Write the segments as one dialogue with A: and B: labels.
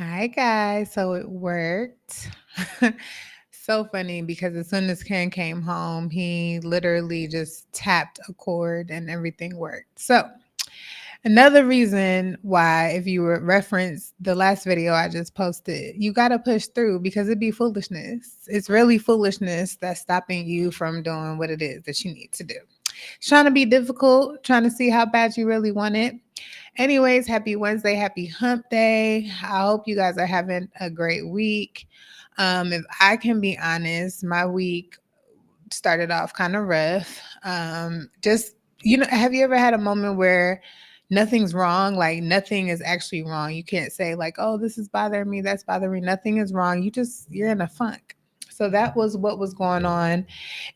A: Hi guys. So it worked. So funny because as soon as Ken came home, he literally just tapped a chord and everything worked. So another reason why, if you were reference the last video I just posted, you got to push through because it'd be foolishness. It's really foolishness that's stopping you from doing what it is that you need to do. It's trying to be difficult, trying to see how bad you really want it. Anyways, happy Wednesday, happy hump day. I hope you guys are having a great week. If I can be honest, my week started off kind of rough. Have you ever had a moment where nothing's wrong? Like nothing is actually wrong. You can't say like, "Oh, this is bothering me, that's bothering me." Nothing is wrong. You're in a funk. So that was what was going on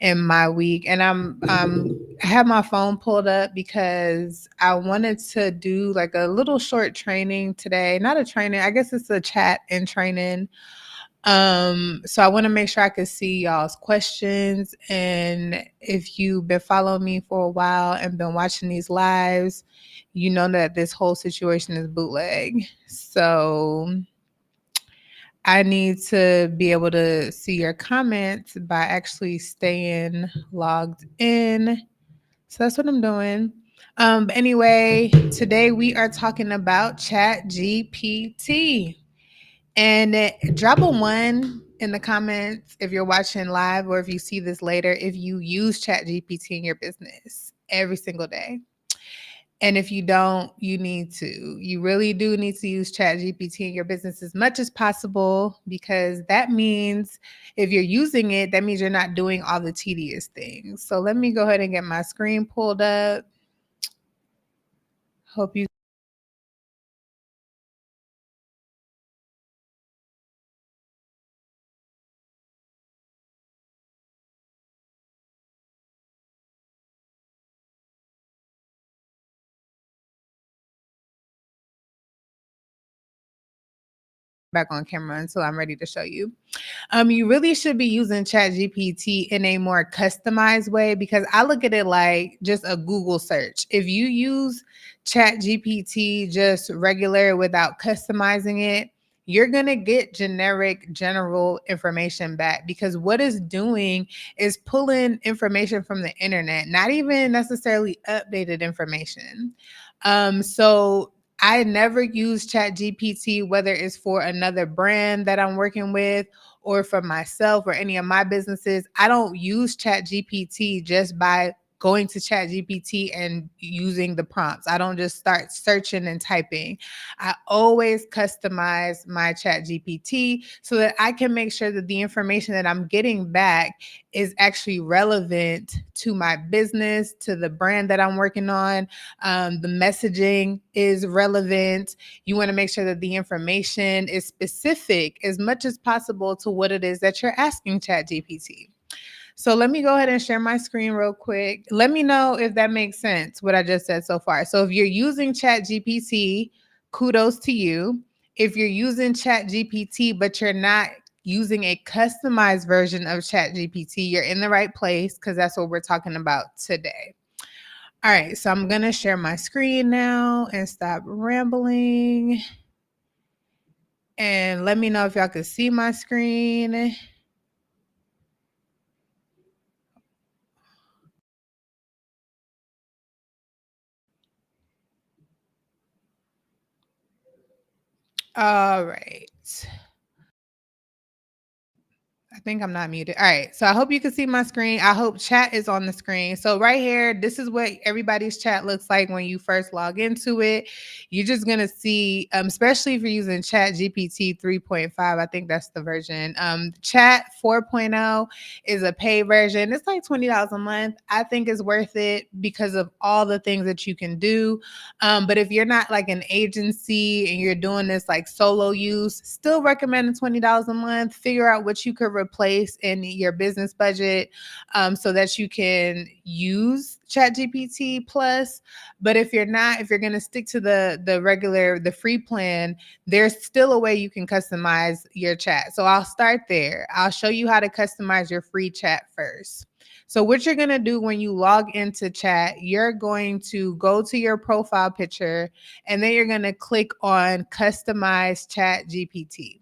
A: in my week, and I have my phone pulled up because I wanted to do like a little short training today. Not a training, I guess it's a chat and training. So I want to make sure I could see y'all's questions. And if you've been following me for a while and been watching these lives, you know that this whole situation is bootleg. So I need to be able to see your comments by actually staying logged in. So that's what I'm doing. But anyway, today we are talking about ChatGPT. And drop a one in the comments if you're watching live or if you see this later, if you use ChatGPT in your business every single day. And if you don't, you need to. You really do need to use ChatGPT in your business as much as possible because that means if you're using it, that means you're not doing all the tedious things. So let me go ahead and get my screen pulled up. Hope you back on camera until I'm ready to show you. You really should be using ChatGPT in a more customized way because I look at it like just a Google search. If you use ChatGPT just regular without customizing it, you're going to get generic general information back because what it's doing is pulling information from the internet, not even necessarily updated information. So I never use ChatGPT, whether it's for another brand that I'm working with or for myself or any of my businesses. I don't use ChatGPT just by going to ChatGPT and using the prompts. I don't just start searching and typing. I always customize my ChatGPT so that I can make sure that the information that I'm getting back is actually relevant to my business, to the brand that I'm working on. The messaging is relevant. You want to make sure that the information is specific as much as possible to what it is that you're asking ChatGPT. So let me go ahead and share my screen real quick. Let me know if that makes sense, what I just said so far. So if you're using ChatGPT, kudos to you. If you're using ChatGPT, but you're not using a customized version of ChatGPT, you're in the right place because that's what we're talking about today. All right, so I'm going to share my screen now and stop rambling. And let me know if y'all can see my screen. All right. I think I'm not muted. All right. So I hope you can see my screen. I hope chat is on the screen. So right here, this is what everybody's chat looks like when you first log into it. You're just going to see, especially if you're using Chat GPT 3.5, I think that's the version. Chat 4.0 is a paid version. It's like $20 a month. I think it's worth it because of all the things that you can do. But if you're not like an agency and you're doing this like solo use, still recommend $20 a month. Figure out what you could replace in your business budget so that you can use ChatGPT Plus. But if you're not, if you're going to stick to the free plan, there's still a way you can customize your chat. So I'll start there. I'll show you how to customize your free chat first. So what you're going to do when you log into chat, you're going to go to your profile picture and then you're going to click on customize chat GPT.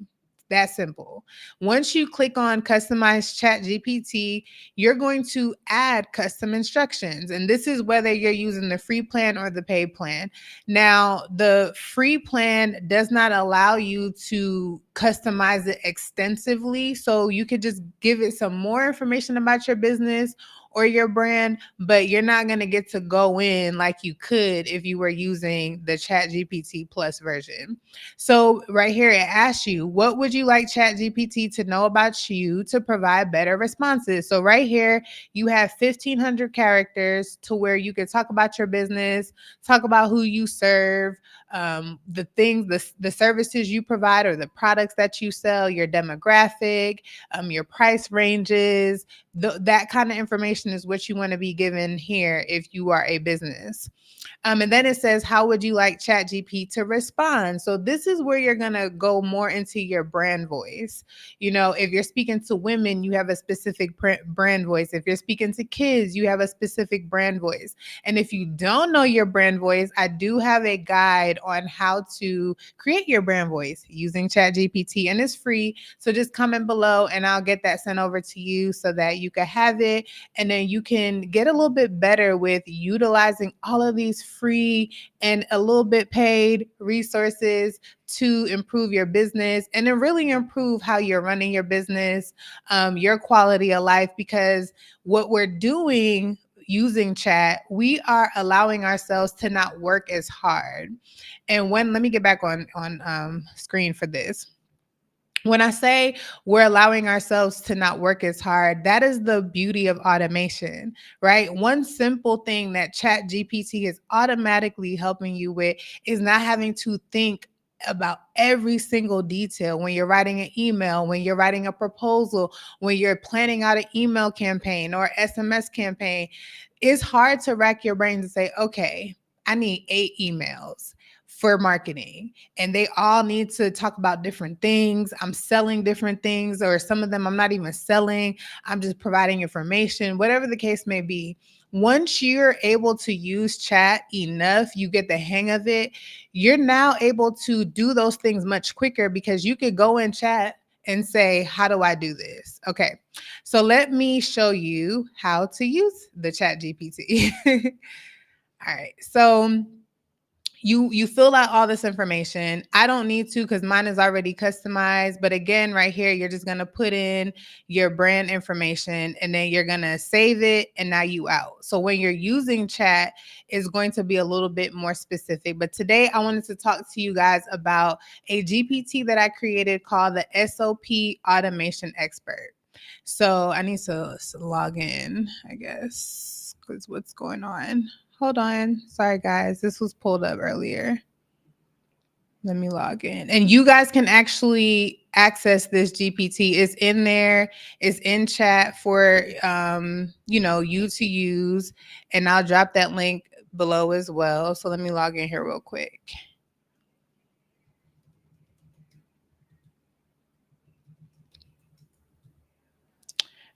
A: That simple. Once you click on customize chat GPT, you're going to add custom instructions. And this is whether you're using the free plan or the paid plan. Now, the free plan does not allow you to customize it extensively. So you could just give it some more information about your business or your brand, but you're not going to get to go in like you could if you were using the Chat GPT Plus version. So right here, it asks you, what would you like Chat GPT to know about you to provide better responses? So right here, you have 1,500 characters to where you can talk about your business, talk about who you serve, the things, the services you provide or the products that you sell, your demographic, your price ranges, that kind of information is what you want to be given here if you are a business. And then it says, how would you like ChatGPT to respond? So this is where you're going to go more into your brand voice. You know, if you're speaking to women, you have a specific brand voice. If you're speaking to kids, you have a specific brand voice. And if you don't know your brand voice, I do have a guide on how to create your brand voice using ChatGPT, and it's free. So just comment below and I'll get that sent over to you so that you can have it. And then you can get a little bit better with utilizing all of these free and a little bit paid resources to improve your business and then really improve how you're running your business, your quality of life. Because what we're doing using chat, we are allowing ourselves to not work as hard. And let me get back on screen for this. When I say we're allowing ourselves to not work as hard, that is the beauty of automation, right? One simple thing that Chat GPT is automatically helping you with is not having to think about every single detail when you're writing an email, when you're writing a proposal, when you're planning out an email campaign or SMS campaign. It's hard to rack your brain to say, okay, I need 8 emails for marketing and they all need to talk about different things. I'm selling different things, or some of them I'm not even selling. I'm just providing information, whatever the case may be. Once you're able to use chat enough, you get the hang of it. You're now able to do those things much quicker because you could go in chat and say, how do I do this? Okay. So let me show you how to use the Chat GPT. All right. So you fill out all this information. I don't need to because mine is already customized. But again, right here, you're just going to put in your brand information and then you're going to save it and now you out. So when you're using chat, it's going to be a little bit more specific. But today I wanted to talk to you guys about a GPT that I created called the SOP Automation Expert. So I need to log in, I guess, because what's going on? Hold on. Sorry, guys. This was pulled up earlier. Let me log in. And you guys can actually access this GPT. It's in there. It's in chat for you to use. And I'll drop that link below as well. So let me log in here real quick.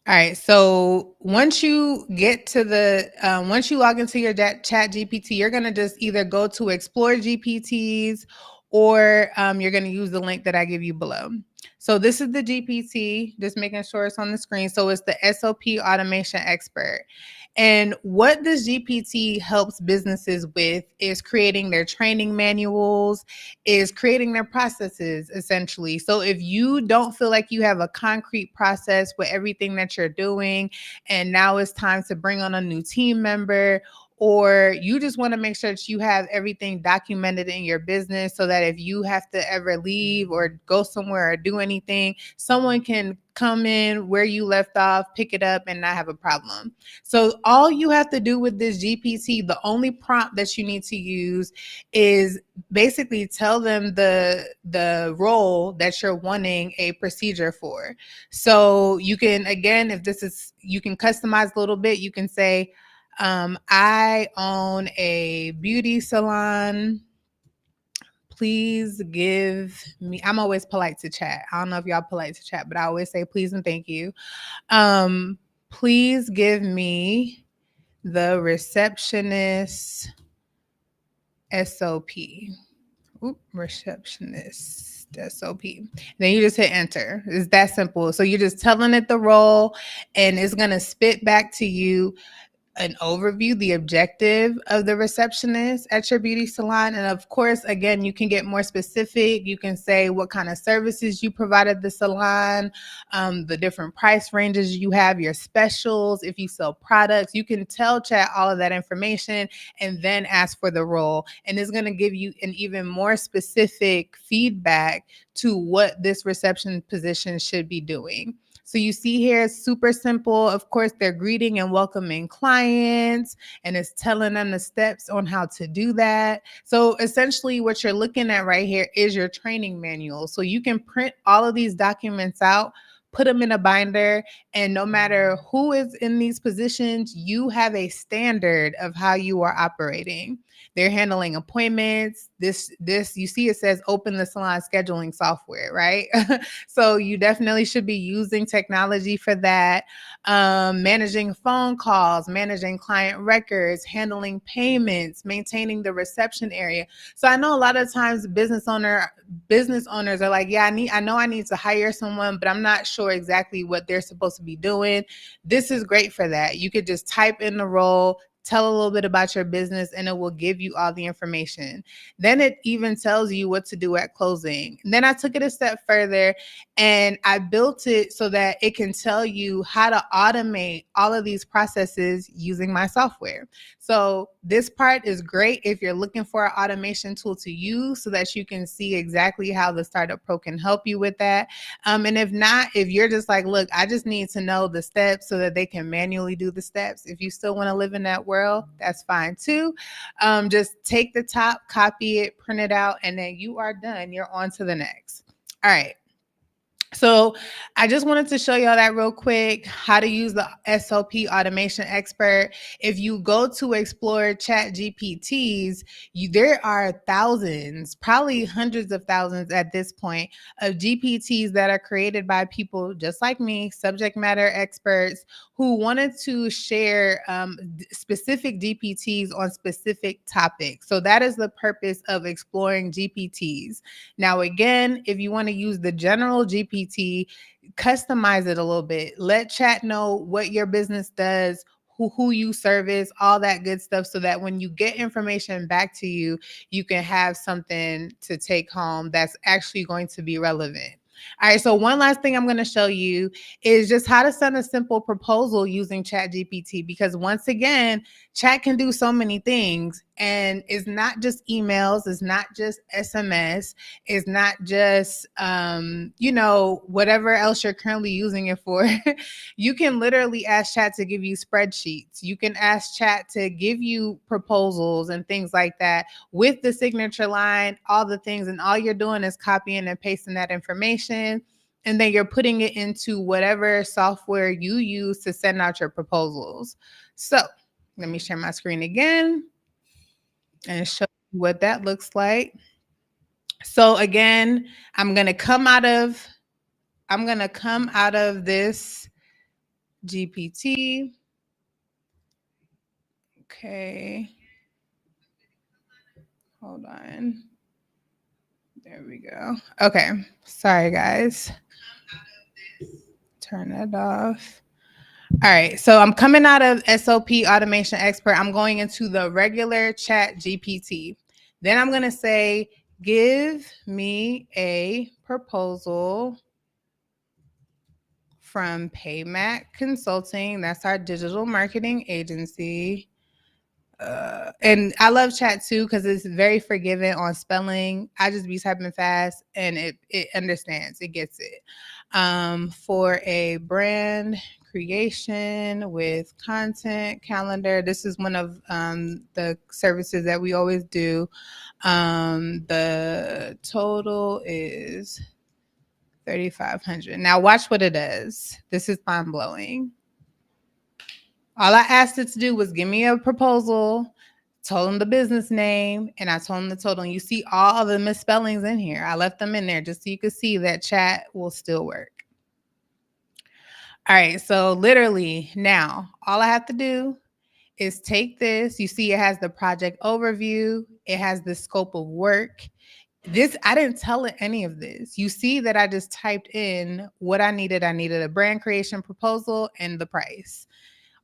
A: All right. So once you get to once you log into your Chat GPT, you're going to just either go to Explore GPTs or you're going to use the link that I give you below. So this is the GPT, just making sure it's on the screen. So it's the SOP Automation Expert. And what this GPT helps businesses with is creating their training manuals, is creating their processes essentially. So if you don't feel like you have a concrete process with everything that you're doing, and now it's time to bring on a new team member, or you just want to make sure that you have everything documented in your business so that if you have to ever leave or go somewhere or do anything, someone can come in where you left off, pick it up, and not have a problem. So all you have to do with this GPT, the only prompt that you need to use is basically tell them the role that you're wanting a procedure for. So you can, again, if this is, you can customize a little bit. You can say, I own a beauty salon. Please give me, I'm always polite to chat. I don't know if y'all polite to chat, but I always say please and thank you. please give me the receptionist SOP. Oop, receptionist SOP. Then you just hit enter. It's that simple. So you're just telling it the role, and it's going to spit back to you an overview, the objective of the receptionist at your beauty salon. And of course, again, you can get more specific. You can say what kind of services you provide at the salon, the different price ranges you have, your specials, if you sell products. You can tell chat all of that information and then ask for the role. And it's going to give you an even more specific feedback to what this reception position should be doing. So you see here, it's super simple. Of course, they're greeting and welcoming clients, and it's telling them the steps on how to do that. So essentially what you're looking at right here is your training manual. So you can print all of these documents out, put them in a binder, and no matter who is in these positions, you have a standard of how you are operating. They're handling appointments. This you see it says open the salon scheduling software, right? So you definitely should be using technology for that. Managing phone calls, managing client records, handling payments, maintaining the reception area. So I know a lot of times business owners are like, yeah, I know I need to hire someone, but I'm not sure exactly what they're supposed to be doing. This is great for that. You could just type in the role, tell a little bit about your business, and it will give you all the information. Then it even tells you what to do at closing. And then I took it a step further and I built it so that it can tell you how to automate all of these processes using my software. So this part is great if you're looking for an automation tool to use so that you can see exactly how the Startup Pro can help you with that. And if not, if you're just like, look, I just need to know the steps so that they can manually do the steps. If you still want to live in that world, that's fine too. Just take the top, copy it, print it out, and then you are done. You're on to the next. All right. So I just wanted to show y'all that real quick, how to use the SOP automation expert. If you go to explore ChatGPTs, there are thousands, probably hundreds of thousands at this point, of GPTs that are created by people just like me, subject matter experts, who wanted to share specific GPTs on specific topics. So that is the purpose of exploring GPTs. Now, again, if you want to use the general GPT, customize it a little bit. Let chat know what your business does, who you service, all that good stuff, so that when you get information back to you, you can have something to take home that's actually going to be relevant. All right, so one last thing I'm going to show you is just how to send a simple proposal using ChatGPT, because once again, chat can do so many things, and it's not just emails, it's not just SMS, it's not just whatever else you're currently using it for. You can literally ask chat to give you spreadsheets. You can ask chat to give you proposals and things like that with the signature line, all the things, and all you're doing is copying and pasting that information, and then you're putting it into whatever software you use to send out your proposals. So let me share my screen again and show you what that looks like. So again, I'm going to come out of this GPT. Okay. Hold on. There we go. Okay. Sorry, guys. Turn that off. All right. So I'm coming out of SOP Automation Expert. I'm going into the regular Chat GPT. Then I'm going to say, give me a proposal from Paymac Consulting. That's our digital marketing agency. And I love chat too because it's very forgiving on spelling. I just be typing fast and it understands, it gets it. For a brand creation with content calendar, this is one of the services that we always do. The total is 3,500. Now watch what it does. This is mind blowing. All I asked it to do was give me a proposal, told him the business name, and I told him the total. And you see all of the misspellings in here. I left them in there just so you could see that chat will still work. All right. So literally now, all I have to do is take this. You see, it has the project overview, it has the scope of work. This, I didn't tell it any of this. You see that I just typed in what I needed. I needed a brand creation proposal and the price.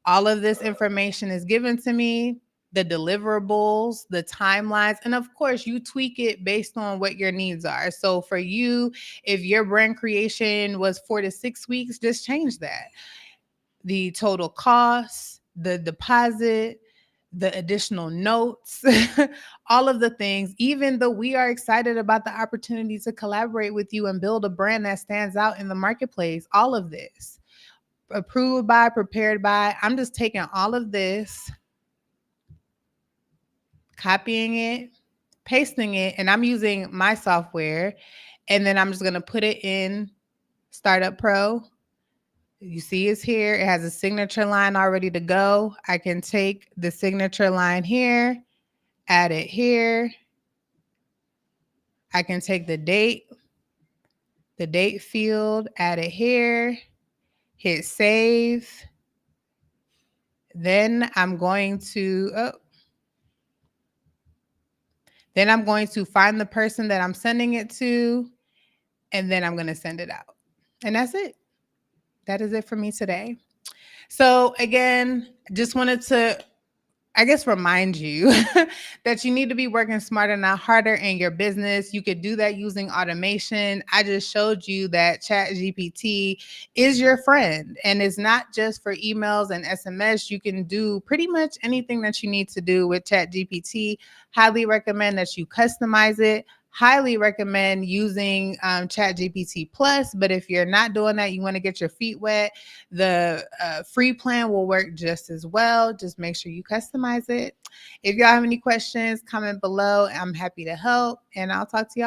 A: All of this information is given to me, the deliverables, the timelines, and of course, you tweak it based on what your needs are. So for you, if your brand creation was 4 to 6 weeks, just change that. The total cost, the deposit, the additional notes, all of the things, even though we are excited about the opportunity to collaborate with you and build a brand that stands out in the marketplace, all of this approved by, prepared by. I'm just taking all of this, copying it, pasting it, and I'm using my software. And then I'm just going to put it in Startup Pro. You see it's here. It has a signature line already to go. I can take the signature line here, add it here. I can take the date field, add it here, hit save. Then I'm going to, find the person that I'm sending it to, and then I'm going to send it out. And that's it. That is it for me today. So again, just wanted to, I guess, remind you that you need to be working smarter, not harder in your business. You could do that using automation. I just showed you that ChatGPT is your friend, and it's not just for emails and SMS. You can do pretty much anything that you need to do with ChatGPT. Highly recommend that you customize it. Highly recommend using ChatGPT Plus. But if you're not doing that, you want to get your feet wet, the free plan will work just as well. Just make sure you customize it. If y'all have any questions, comment below. I'm happy to help, and I'll talk to y'all.